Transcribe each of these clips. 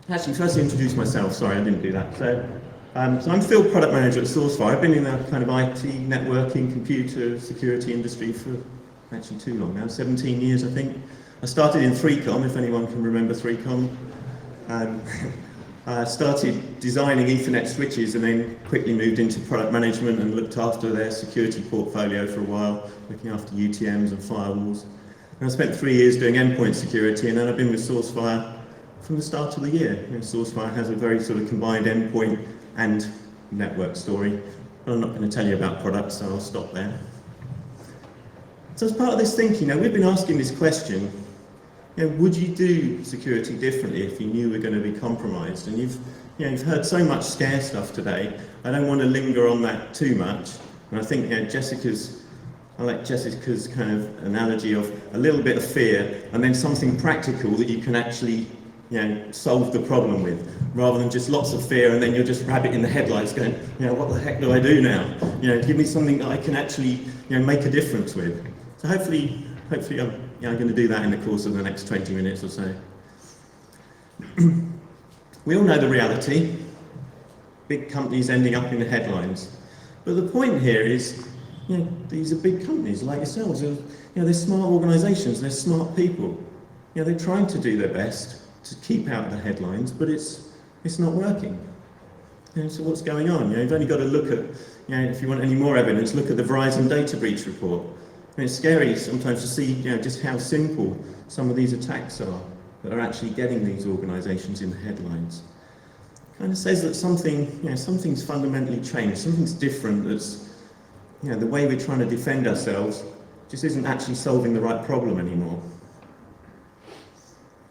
Actually, first introduce myself. Sorry, I didn't do that. So I'm Field Product Manager at SourceFire. I've been in the kind of IT, networking, computer, security industry for actually too long now, 17 years, I think. I started in 3Com, if anyone can remember 3Com. I started designing Ethernet switches and then quickly moved into product management and looked after their security portfolio for a while, looking after UTMs and firewalls. And I spent 3 years doing endpoint security, and then I've been with SourceFire from the start of the year. SourceFire has a very sort of combined endpoint and network story, but I'm not going to tell you about products, so I'll stop there. So as part of this thinking, we've been asking this question, would you do security differently if you knew we're going to be compromised? And you've heard so much scare stuff today. I don't want to linger on that too much. And I think I like Jessica's kind of analogy of a little bit of fear and then something practical that you can actually solve the problem with, rather than just lots of fear and then you're just rabbit in the headlights going, what the heck do I do now? Give me something that I can actually make a difference with. So hopefully I'm going to do that in the course of the next 20 minutes or so. We all know the reality. Big companies ending up in the headlines. But the point here is, these are big companies like yourselves. They're smart organisations, they're smart people. They're trying to do their best to keep out the headlines, but it's not working. So what's going on? You've only got to look at, if you want any more evidence, look at the Verizon data breach report. It's scary sometimes to see, just how simple some of these attacks are that are actually getting these organisations in the headlines. It kind of says that something's fundamentally changed, something's different. That's, the way we're trying to defend ourselves just isn't actually solving the right problem anymore.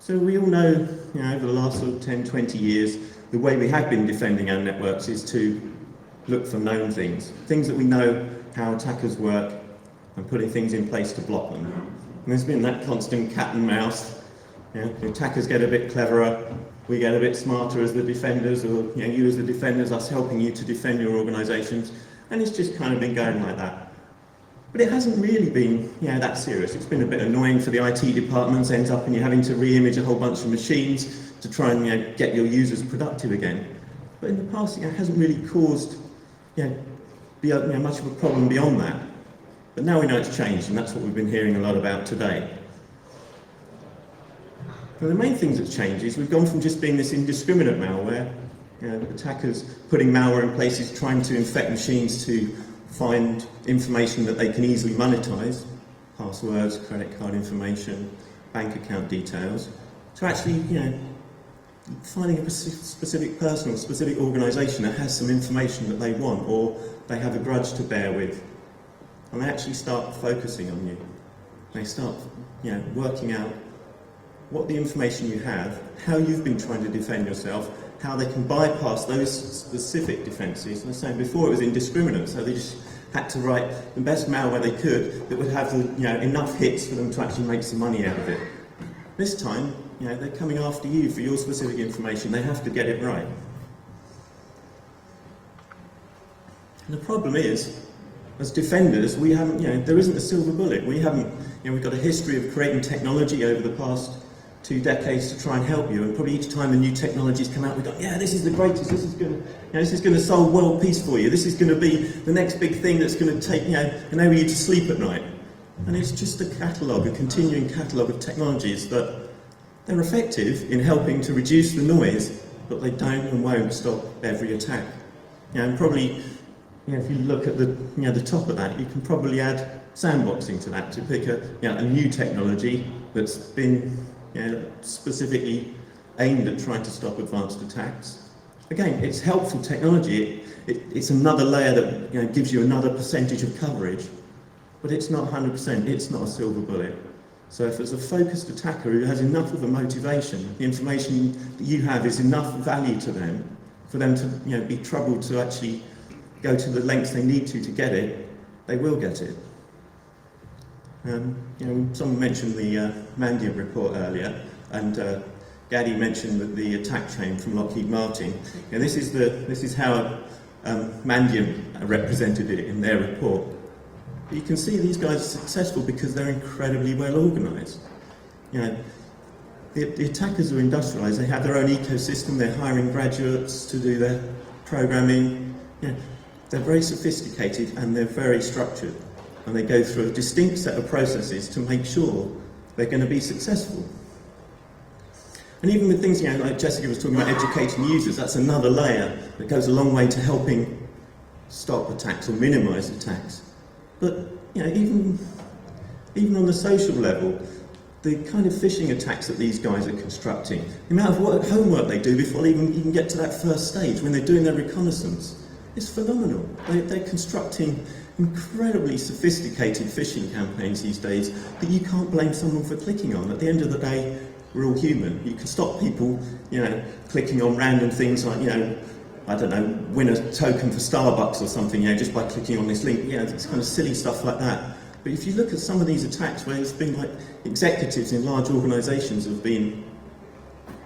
So we all know, over the last sort of 10, 20 years, the way we have been defending our networks is to look for known things that we know how attackers work, and putting things in place to block them. And there's been that constant cat and mouse. The attackers get a bit cleverer, we get a bit smarter as the defenders, or you as the defenders, us helping you to defend your organisations, and it's just kind of been going like that. But it hasn't really been that serious. It's been a bit annoying for the IT departments, ends up in you having to re-image a whole bunch of machines to try and get your users productive again. But in the past, it hasn't really caused much of a problem beyond that. But now we know it's changed, and that's what we've been hearing a lot about today. Now, the main things that's changed is we've gone from just being this indiscriminate malware, attackers putting malware in places, trying to infect machines to find information that they can easily monetize, passwords, credit card information, bank account details, to actually, finding a specific person or specific organisation that has some information that they want, or they have a grudge to bear with. And they actually start focusing on you. They start, working out what the information you have, how you've been trying to defend yourself, how they can bypass those specific defences. And I was saying before, it was indiscriminate, so they just had to write the best malware they could that would have enough hits for them to actually make some money out of it. This time, they're coming after you for your specific information. They have to get it right. And the problem is, as defenders, we haven't, there isn't a silver bullet. We haven't, we've got a history of creating technology over the past 2 decades to try and help you, and probably each time the new technologies come out, we've got, this is the greatest, this is going to solve world peace for you, this is going to be the next big thing that's going to take, enable you to sleep at night. And it's just a continuing catalogue of technologies that they're effective in helping to reduce the noise, but they don't and won't stop every attack. And probably, if you look at the top of that, you can probably add sandboxing to that to pick a new technology that's been specifically aimed at trying to stop advanced attacks. Again, it's helpful technology. It's another layer that gives you another percentage of coverage, but it's not 100%. It's not a silver bullet. So if there's a focused attacker who has enough of a motivation, the information that you have is enough value to them for them to be troubled to actually go to the lengths they need to get it, they will get it. Someone mentioned the Mandiant report earlier, and Gaddy mentioned the attack chain from Lockheed Martin. This is how Mandiant represented it in their report. But you can see these guys are successful because they're incredibly well organised. the attackers are industrialised. They have their own ecosystem. They're hiring graduates to do their programming. They're very sophisticated and they're very structured. And they go through a distinct set of processes to make sure they're going to be successful. And even with things, like Jessica was talking about educating users, that's another layer that goes a long way to helping stop attacks or minimise attacks. But even on the social level, the kind of phishing attacks that these guys are constructing, the amount of homework they do before they even get to that first stage, when they're doing their reconnaissance, is phenomenal. They're constructing incredibly sophisticated phishing campaigns these days that you can't blame someone for clicking on. At the end of the day, we're all human. You can stop people, clicking on random things like, I don't know, win a token for Starbucks or something, just by clicking on this link. It's kind of silly stuff like that. But if you look at some of these attacks where it's been like executives in large organisations have been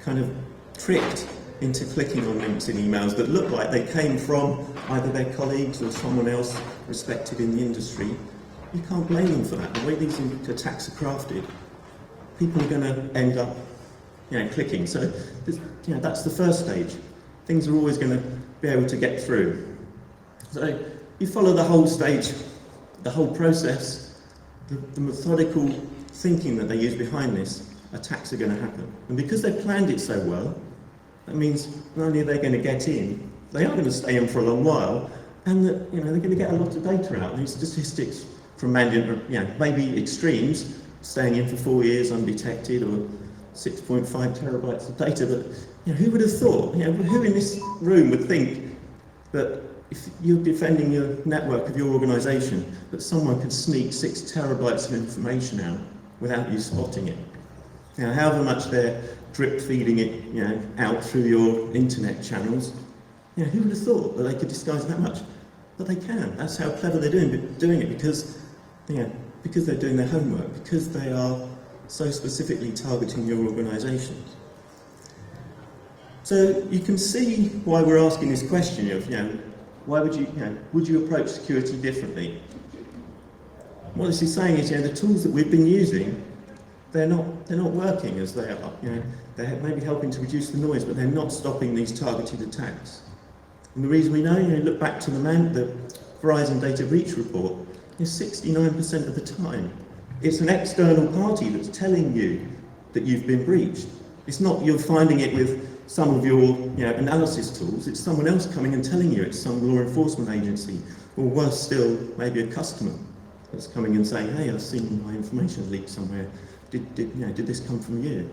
kind of tricked into clicking on links in emails that look like they came from either their colleagues or someone else respected in the industry, you can't blame them for that. The way these attacks are crafted, people are going to end up, clicking. So, that's the first stage. Things are always going to be able to get through. So, you follow the whole stage, the whole process, the methodical thinking that they use behind this, attacks are going to happen. And because they've planned it so well, that means not only are they going to get in, they are going to stay in for a long while, and that they're going to get a lot of data out. These statistics from maybe extremes, staying in for 4 years undetected, or 6.5 terabytes of data. But who would have thought? Who in this room would think that if you're defending your network of your organisation, that someone could sneak 6 terabytes of information out without you spotting it? However much they're drip feeding it, out through your internet channels, who would have thought that they could disguise that much? But they can. That's how clever they're doing it because they're doing their homework, because they are so specifically targeting your organisations. So you can see why we're asking this question of, why would you approach security differently? What this is saying is, the tools that we've been using, they're not working as they are. They're maybe helping to reduce the noise, but they're not stopping these targeted attacks. And the reason we know, look back to the Verizon data breach report, 69% of the time, it's an external party that's telling you that you've been breached. It's not you're finding it with some of your analysis tools, it's someone else coming and telling you. It's some law enforcement agency, or worse still, maybe a customer that's coming and saying, hey, I've seen my information leaked somewhere. Did this come from you?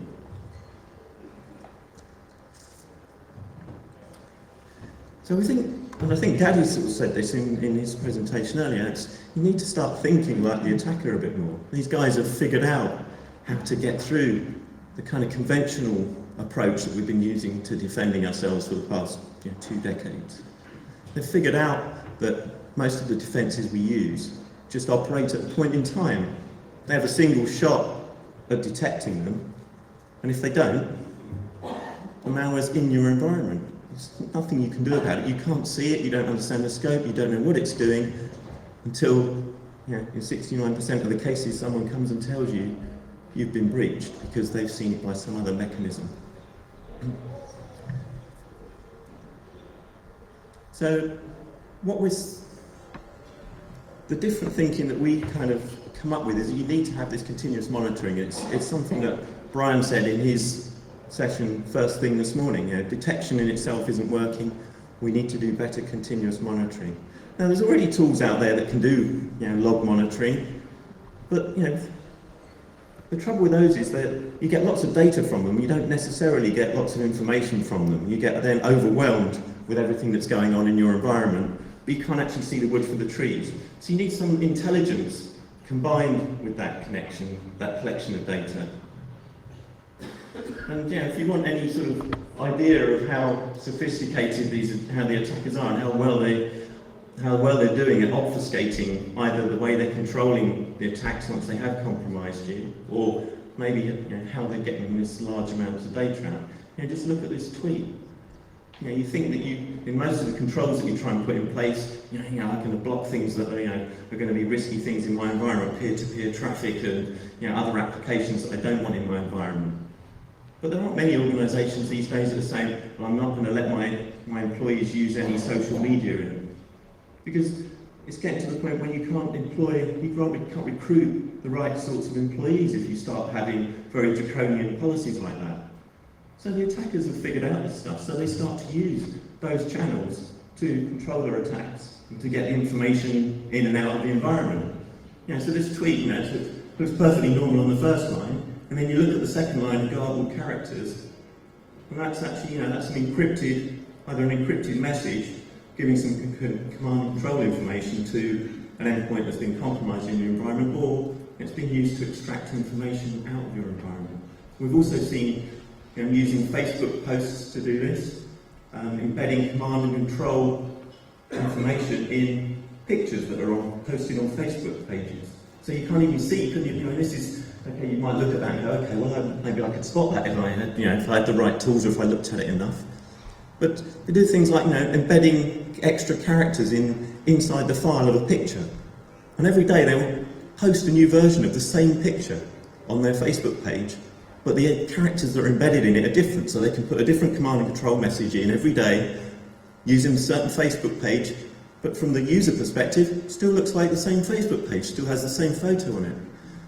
So I think Daddy sort of said this in his presentation earlier, you need to start thinking like the attacker a bit more. These guys have figured out how to get through the kind of conventional approach that we've been using to defending ourselves for the past 2 decades. They've figured out that most of the defences we use just operate at a point in time. They have a single shot at detecting them, and if they don't, the malware's in your environment. There's nothing you can do about it. You can't see it, you don't understand the scope, you don't know what it's doing until, in 69% of the cases, someone comes and tells you you've been breached because they've seen it by some other mechanism. So, the different thinking that we kind of come up with is that you need to have this continuous monitoring. It's something that Brian said in his session first thing this morning. Detection in itself isn't working. We need to do better continuous monitoring. Now, there's already tools out there that can do log monitoring, but the trouble with those is that you get lots of data from them. You don't necessarily get lots of information from them. You get then overwhelmed with everything that's going on in your environment, but you can't actually see the wood for the trees. So you need some intelligence combined with that connection, that collection of data. And if you want any sort of idea of how sophisticated how the attackers are and how well they're doing at obfuscating either the way they're controlling the attacks once they have compromised you, or maybe how they're getting this large amounts of data out, just look at this tweet. You think that in most of the controls that you try and put in place, I'm going to block things that are going to be risky things in my environment, peer-to-peer traffic and other applications that I don't want in my environment. But there aren't many organisations these days that are saying, well, I'm not going to let my employees use any social media in them. Because it's getting to the point where you can't recruit the right sorts of employees if you start having very draconian policies like that. So the attackers have figured out this stuff, so they start to use those channels to control their attacks and to get information in and out of the environment. So this tweet, looks perfectly normal on the first line, and then you look at the second line of garbled characters, and that's actually, that's an encrypted, either an encrypted message giving some command and control information to an endpoint that's been compromised in your environment, or it's been used to extract information out of your environment. We've also seen using Facebook posts to do this, embedding command and control information in pictures that are posted on Facebook pages. So you can't even see, this is, okay, you might look at that and go, okay, well, maybe I could spot that if I had, if I had the right tools or if I looked at it enough. But they do things like, embedding extra characters inside the file of a picture. And every day they will post a new version of the same picture on their Facebook page, but the characters that are embedded in it are different, so they can put a different command and control message in every day using a certain Facebook page, but from the user perspective, it still looks like the same Facebook page, still has the same photo on it.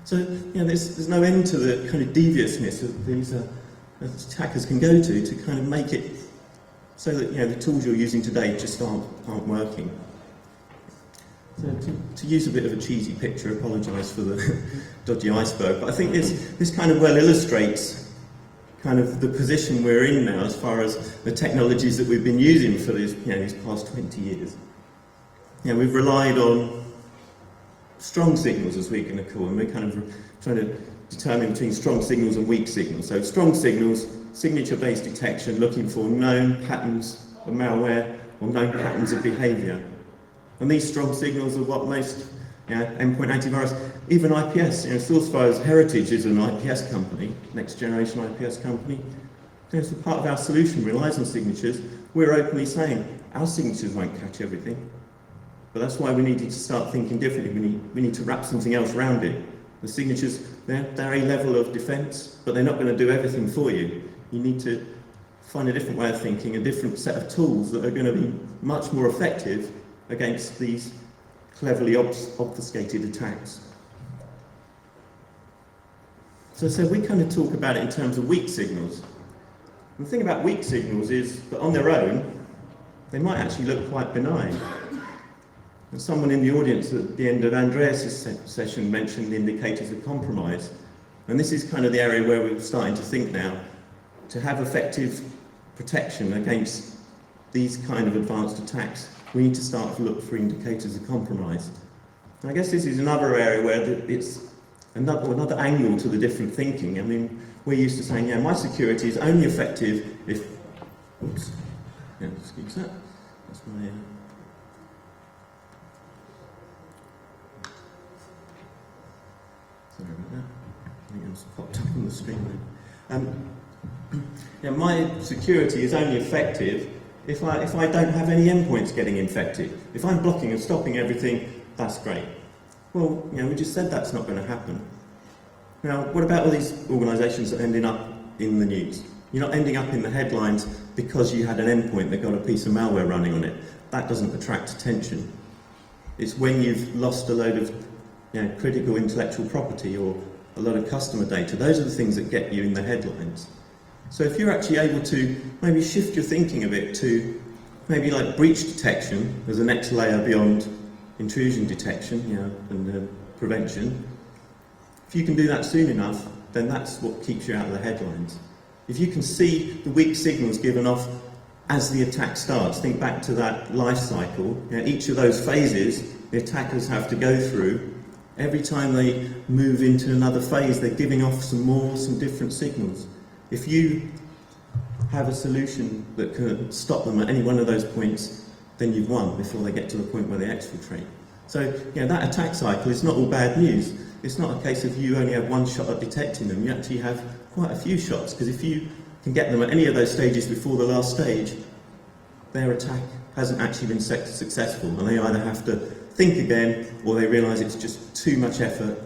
So, there's no end to the kind of deviousness that these attackers can go to kind of make it so that, the tools you're using today just aren't working. So to use a bit of a cheesy picture, apologise for the dodgy iceberg, but I think this kind of well illustrates kind of the position we're in now as far as the technologies that we've been using for these past 20 years. We've relied on strong signals, as we're going to call them. We're kind of trying to determine between strong signals and weak signals. So strong signals, signature-based detection, looking for known patterns of malware or known patterns of behaviour. And these strong signals are what most endpoint antivirus, even IPS, Sourcefire's heritage is an IPS company, next generation IPS company. So part of our solution relies on signatures. We're openly saying our signatures won't catch everything. But that's why we needed to start thinking differently. We need to wrap something else around it. The signatures, they're a level of defence, but they're not going to do everything for you. You need to find a different way of thinking, a different set of tools that are going to be much more effective against these cleverly obfuscated attacks. So we kind of talk about it in terms of weak signals. And the thing about weak signals is that on their own, they might actually look quite benign. And someone in the audience at the end of Andreas' session mentioned indicators of compromise. And this is kind of the area where we're starting to think now, to have effective protection against these kind of advanced attacks, we need to start to look for indicators of compromise. And I guess this is another area where it's another angle to the different thinking. I mean, we're used to saying, my security is only effective if... Oops. Excuse that. That's my... Sorry about that. I think it was popped up on the screen then. My security is only effective if I don't have any endpoints getting infected. If I'm blocking and stopping everything, that's great. Well, we just said that's not going to happen. Now, what about all these organisations that are ending up in the news? You're not ending up in the headlines because you had an endpoint that got a piece of malware running on it. That doesn't attract attention. It's when you've lost a load of critical intellectual property or a lot of customer data. Those are the things that get you in the headlines. So if you're actually able to maybe shift your thinking a bit to maybe like breach detection as the next layer beyond intrusion detection and prevention, if you can do that soon enough, then that's what keeps you out of the headlines. If you can see the weak signals given off as the attack starts, think back to that life cycle, each of those phases the attackers have to go through. Every time they move into another phase, they're giving off some different signals. If you have a solution that can stop them at any one of those points, then you've won before they get to the point where they exfiltrate. So, that attack cycle is not all bad news. It's not a case of you only have one shot at detecting them. You actually have quite a few shots, because if you can get them at any of those stages before the last stage, their attack hasn't actually been successful, and they either have to think again, or they realise it's just too much effort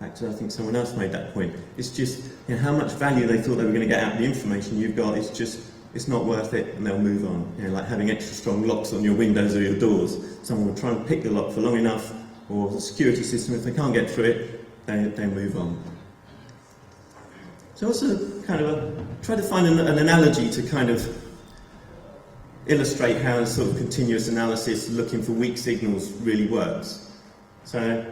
Back to, I think someone else made that point. It's just, you know, how much value they thought they were going to get out of the information you've got. It's just, it's not worth it, and they'll move on. You know, like having extra strong locks on your windows or your doors. Someone will try and pick the lock for long enough, or the security system, if they can't get through it, they move on. So also kind of try to find an analogy to kind of illustrate how a sort of continuous analysis looking for weak signals really works. So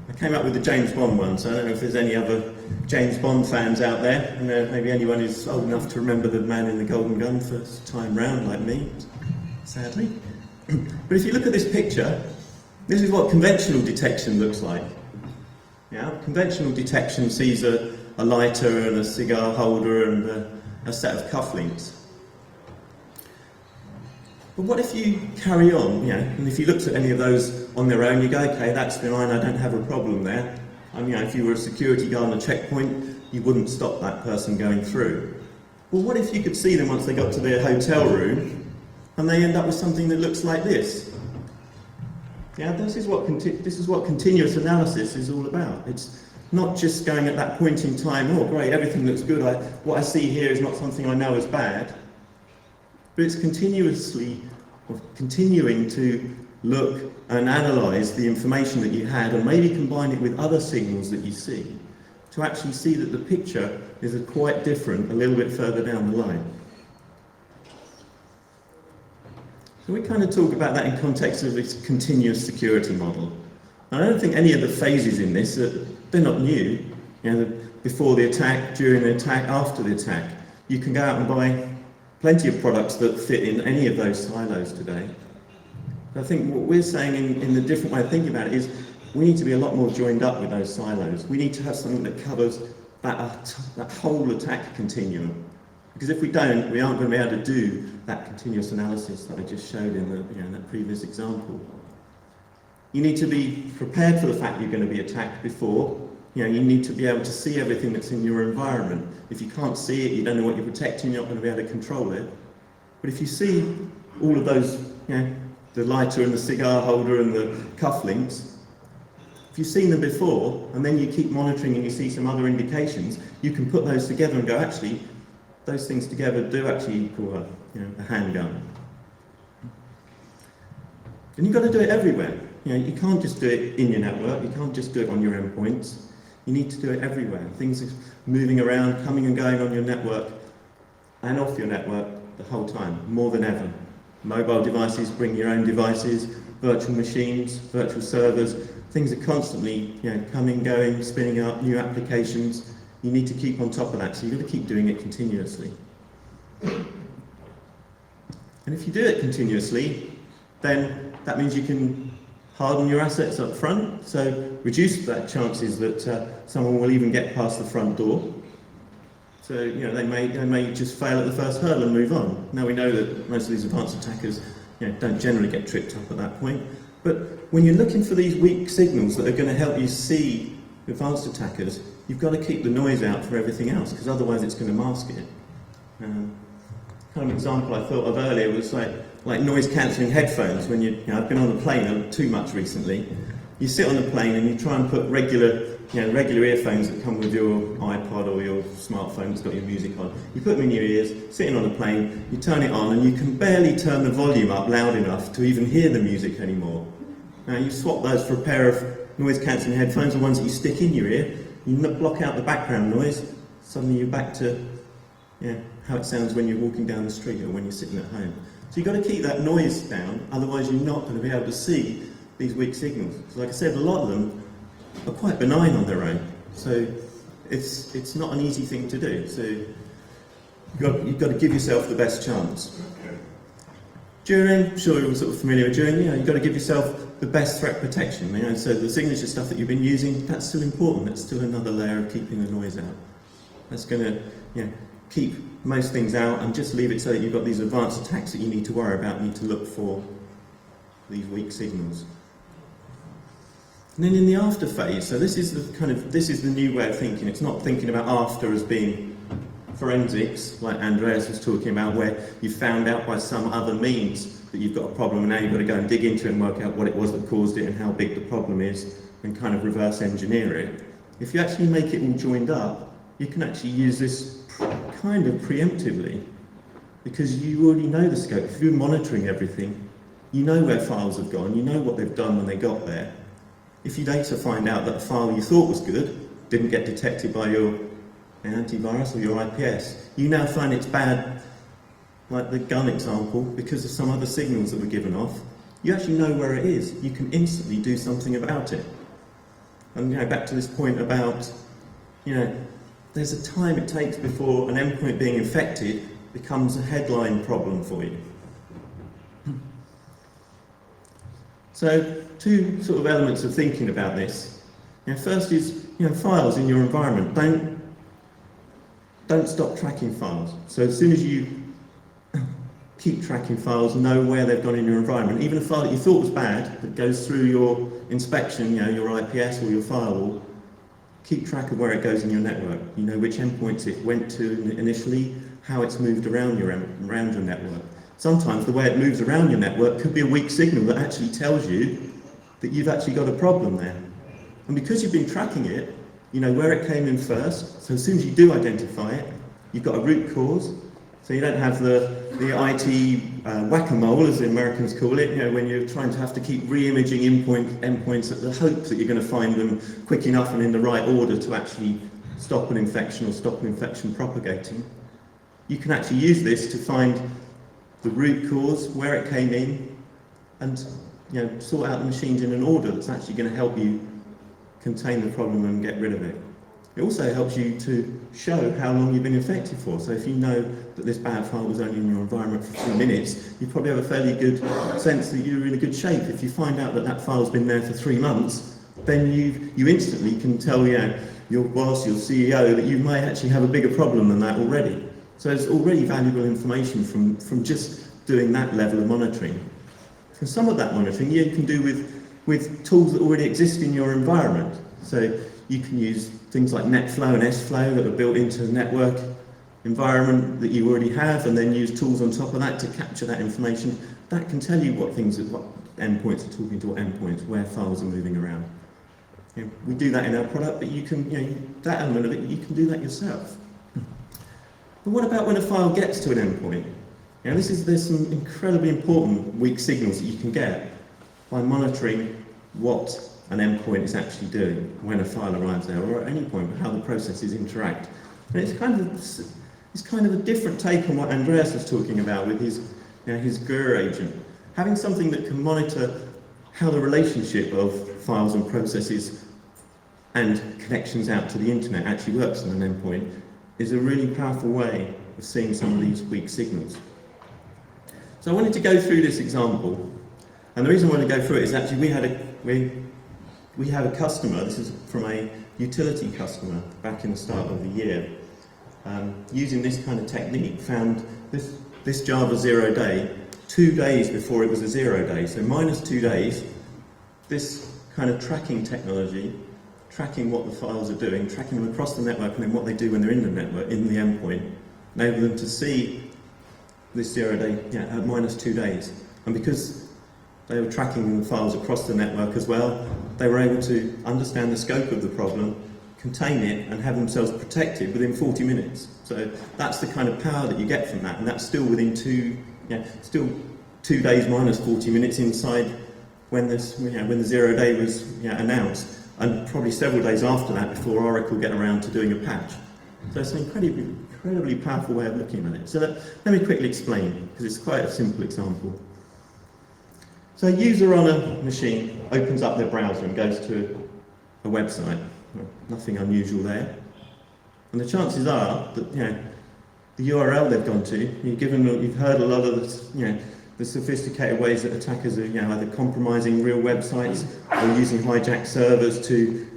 I came up with the James Bond one, so I don't know if there's any other James Bond fans out there, and maybe anyone who's old enough to remember the man in the golden gun first time round, like me, sadly. But if you look at this picture, this is what conventional detection looks like. Yeah, conventional detection sees a lighter and a cigar holder and a set of cufflinks. But what if you carry on, you know, and if you looked at any of those on their own, you go, okay, that's benign, I don't have a problem there. And, you know, if you were a security guard on a checkpoint, you wouldn't stop that person going through. Well, what if you could see them once they got to their hotel room, and they end up with something that looks like this? Yeah, this is what continuous analysis is all about. It's not just going at that point in time, oh great, everything looks good, what I see here is not something I know is bad. But it's continuing to look and analyse the information that you had and maybe combine it with other signals that you see to actually see that the picture is quite different a little bit further down the line. So we kind of talk about that in context of this continuous security model. And I don't think any of the phases in this, they're not new. You know, before the attack, during the attack, after the attack. You can go out and buy plenty of products that fit in any of those silos today. I think what we're saying in the different way of thinking about it is we need to be a lot more joined up with those silos. We need to have something that covers that whole attack continuum. Because if we don't, we aren't going to be able to do that continuous analysis that I just showed in that previous example. You need to be prepared for the fact you're going to be attacked before. You need to be able to see everything that's in your environment. If you can't see it, you don't know what you're protecting, you're not going to be able to control it. But if you see all of those, the lighter and the cigar holder and the cufflinks, if you've seen them before, and then you keep monitoring and you see some other indications, you can put those together and go, actually, those things together do actually equal a handgun. And you've got to do it everywhere. You can't just do it in your network, you can't just do it on your endpoints. You need to do it everywhere. Things are moving around, coming and going on your network and off your network the whole time, more than ever. Mobile devices, bring your own devices, virtual machines, virtual servers, things are constantly coming, going, spinning up, new applications. You need to keep on top of that, so you've got to keep doing it continuously. And if you do it continuously, then that means you can harden your assets up front, so reduce the chances that someone will even get past the front door. So they may just fail at the first hurdle and move on. Now we know that most of these advanced attackers don't generally get tripped up at that point. But when you're looking for these weak signals that are going to help you see advanced attackers, you've got to keep the noise out for everything else, because otherwise it's going to mask it. Kind of example I thought of earlier was like noise cancelling headphones. When I've been on a plane too much recently. You sit on the plane and you try and put regular earphones that come with your iPod or your smartphone that's got your music on. You put them in your ears, sitting on a plane, you turn it on, and you can barely turn the volume up loud enough to even hear the music anymore. Now you swap those for a pair of noise cancelling headphones, the ones that you stick in your ear. You block out the background noise. Suddenly you're back to how it sounds when you're walking down the street or when you're sitting at home. So you've got to keep that noise down, otherwise you're not going to be able to see these weak signals. So like I said, a lot of them are quite benign on their own. So it's not an easy thing to do. So you've got to give yourself the best chance. During, I'm sure you're sort of familiar with during, you've got to give yourself the best threat protection. So the signature stuff that you've been using, that's still important. That's still another layer of keeping the noise out. That's going to keep most things out and just leave it so that you've got these advanced attacks that you need to worry about, need to look for these weak signals. And then in the after phase, so this is the new way of thinking. It's not thinking about after as being forensics, like Andreas was talking about, where you found out by some other means that you've got a problem, and now you've got to go and dig into it and work out what it was that caused it and how big the problem is, and kind of reverse engineer it. if you actually make it all joined up, you can actually use this kind of preemptively, because you already know the scope. If you're monitoring everything, you know where files have gone, you know what they've done when they got there. If you later find out that a file you thought was good didn't get detected by your antivirus or your IPS, you now find it's bad, like the gun example, because of some other signals that were given off. You actually know where it is. You can instantly do something about it. And back to this point about, there's a time it takes before an endpoint being infected becomes a headline problem for you. So, two sort of elements of thinking about this. First is, files in your environment. Don't stop tracking files. So as soon as you keep tracking files, know where they've gone in your environment. Even a file that you thought was bad, that goes through your inspection, your IPS or your firewall, keep track of where it goes in your network. You know which endpoints it went to initially, how it's moved around your network. Sometimes the way it moves around your network could be a weak signal that actually tells you that you've actually got a problem there. And because you've been tracking it, you know where it came in first, so as soon as you do identify it, you've got a root cause, so you don't have the IT whack-a-mole, as the Americans call it, when you're trying to have to keep re-imaging endpoints at the hope that you're going to find them quick enough and in the right order to actually stop an infection or stop an infection propagating. You can actually use this to find the root cause, where it came in, and sort out the machines in an order that's actually going to help you contain the problem and get rid of it. It also helps you to show how long you've been infected for. So if you know that this bad file was only in your environment for 3 minutes, you probably have a fairly good sense that you're in a good shape. If you find out that that file's been there for 3 months, then you instantly can tell your boss, your CEO, that you may actually have a bigger problem than that already. So it's already valuable information from just doing that level of monitoring. And some of that monitoring you can do with tools that already exist in your environment. So you can use things like NetFlow and SFlow that are built into the network environment that you already have, and then use tools on top of that to capture that information. That can tell you what endpoints are talking to what endpoints, where files are moving around. We do that in our product, but you can, that element of it, you can do that yourself. But what about when a file gets to an endpoint? There's some incredibly important weak signals that you can get by monitoring what an endpoint is actually doing when a file arrives there, or at any point, how the processes interact. And it's kind of a different take on what Andreas was talking about with his GUR agent. Having something that can monitor how the relationship of files and processes and connections out to the internet actually works on an endpoint is a really powerful way of seeing some of these weak signals. So I wanted to go through this example, and the reason I wanted to go through it is actually we had a customer, this is from a utility customer back in the start of the year, using this kind of technique, found this Java 0 day 2 days before it was a 0 day, so minus 2 days. This kind of tracking technology, tracking what the files are doing, tracking them across the network, and then what they do when they're in the network, in the endpoint, enable them to see this 0 day at minus 2 days. And because they were tracking the files across the network as well, they were able to understand the scope of the problem, contain it, and have themselves protected within 40 minutes. So that's the kind of power that you get from that, and that's still within still 2 days minus 40 minutes inside when the 0 day was announced, and probably several days after that before Oracle get around to doing a patch. So it's an incredibly powerful way of looking at it. So let me quickly explain, because it's quite a simple example. So a user on a machine opens up their browser and goes to a website. Nothing unusual there. And the chances are that the URL they've gone to, you've heard a lot of the sophisticated ways that attackers are either compromising real websites or using hijacked servers to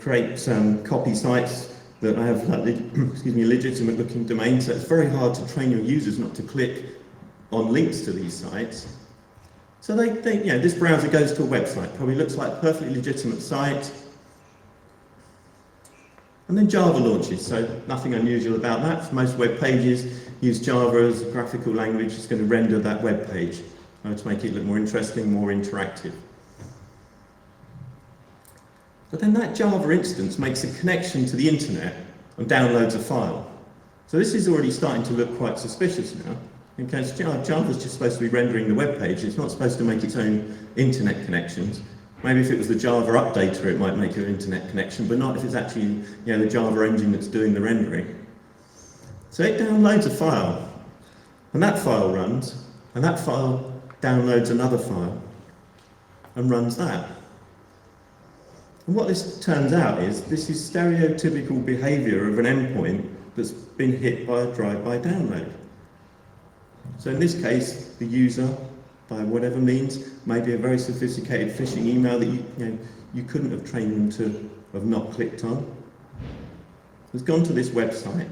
create some copy sites that have legitimate looking domains. So it's very hard to train your users not to click on links to these sites. So this browser goes to a website, probably looks like a perfectly legitimate site, and then Java launches, so nothing unusual about that. For most web pages, use Java as a graphical language. It's going to render that web page to make it look more interesting, more interactive. But then that Java instance makes a connection to the internet and downloads a file. So this is already starting to look quite suspicious now, because Java's just supposed to be rendering the web page. It's not supposed to make its own internet connections. Maybe if it was the Java updater, it might make an internet connection, but not if it's actually the Java engine that's doing the rendering. So it downloads a file, and that file runs, and that file downloads another file, and runs that. And what this turns out is, this is stereotypical behaviour of an endpoint that's been hit by a drive-by download. So in this case, the user, by whatever means, maybe a very sophisticated phishing email that you couldn't have trained them to have not clicked on, has gone to this website,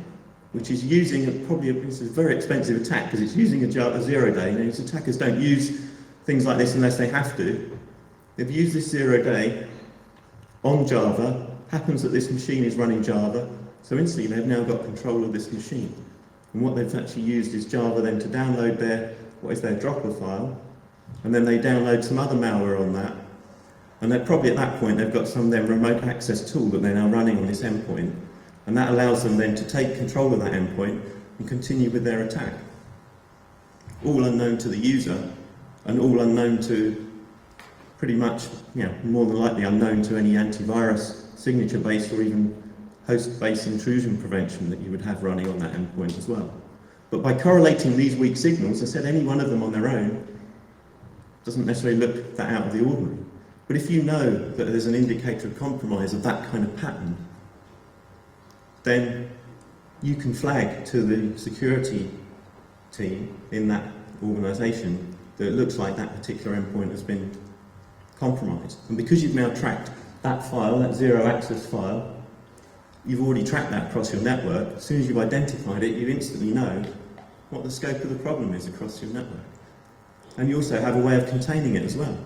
which is using it's a very expensive attack because it's using a zero-day. These attackers don't use things like this unless they have to. They've used this zero-day on Java. Happens that this machine is running Java, so instantly they've now got control of this machine. And what they've actually used is Java then to download their dropper file, and then they download some other malware on that. And they're probably at that point they've got some then remote access tool that they're now running on this endpoint. And that allows them then to take control of that endpoint and continue with their attack. All unknown to the user, and all unknown to pretty much, more than likely unknown to any antivirus, signature-based or even host-based intrusion prevention that you would have running on that endpoint as well. But by correlating these weak signals, I said any one of them on their own doesn't necessarily look that out of the ordinary. But if you know that there's an indicator of compromise of that kind of pattern, then you can flag to the security team in that organisation that it looks like that particular endpoint has been compromised. And because you've now tracked that file, that zero access file, you've already tracked that across your network. As soon as you've identified it, you instantly know what the scope of the problem is across your network. And you also have a way of containing it as well.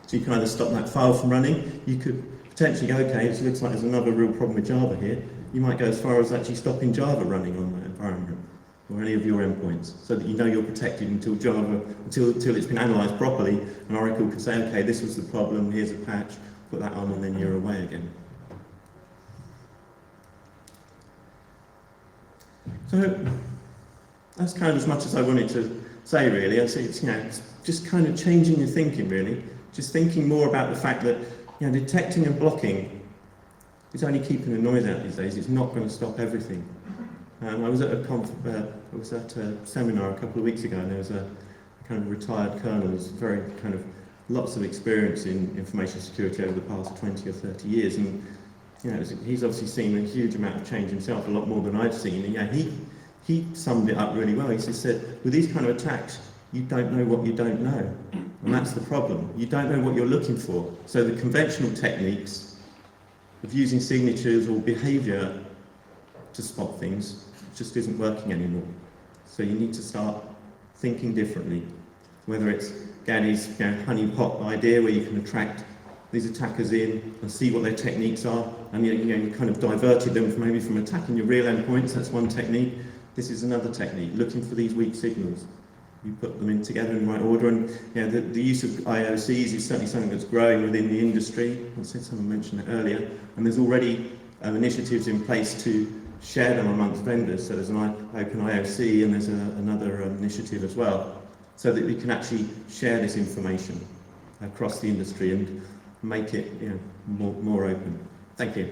So you can either stop that file from running, you could potentially go, okay, it looks like there's another real problem with Java here. You might go as far as actually stopping Java running on that environment, or any of your endpoints, so that you know you're protected until it's been analysed properly, and Oracle can say, okay, this was the problem, here's a patch, put that on, and then you're away again. So that's kind of as much as I wanted to say, really. I say it's just kind of changing your thinking, really. Just thinking more about the fact that detecting and blocking is only keeping the noise out these days. It's not going to stop everything. I was at a seminar a couple of weeks ago, and there was a kind of retired colonel who's very kind of lots of experience in information security over the past 20 or 30 years, and he's obviously seen a huge amount of change himself, a lot more than I've seen. And he summed it up really well. He just said, with these kind of attacks, you don't know what you don't know, and that's the problem. You don't know what you're looking for. So the conventional techniques of using signatures or behaviour to spot things just isn't working anymore. So you need to start thinking differently. Whether it's Gaddy's honeypot idea, where you can attract these attackers in and see what their techniques are, and you kind of diverted them from attacking your real endpoints. That's one technique. This is another technique, looking for these weak signals. You put them in together in the right order, and the use of IOCs is certainly something that's growing within the industry. I said someone mentioned it earlier, and there's already initiatives in place to share them amongst vendors. So there's an open IOC, and there's another initiative as well, so that we can actually share this information across the industry and make it more open. Thank you.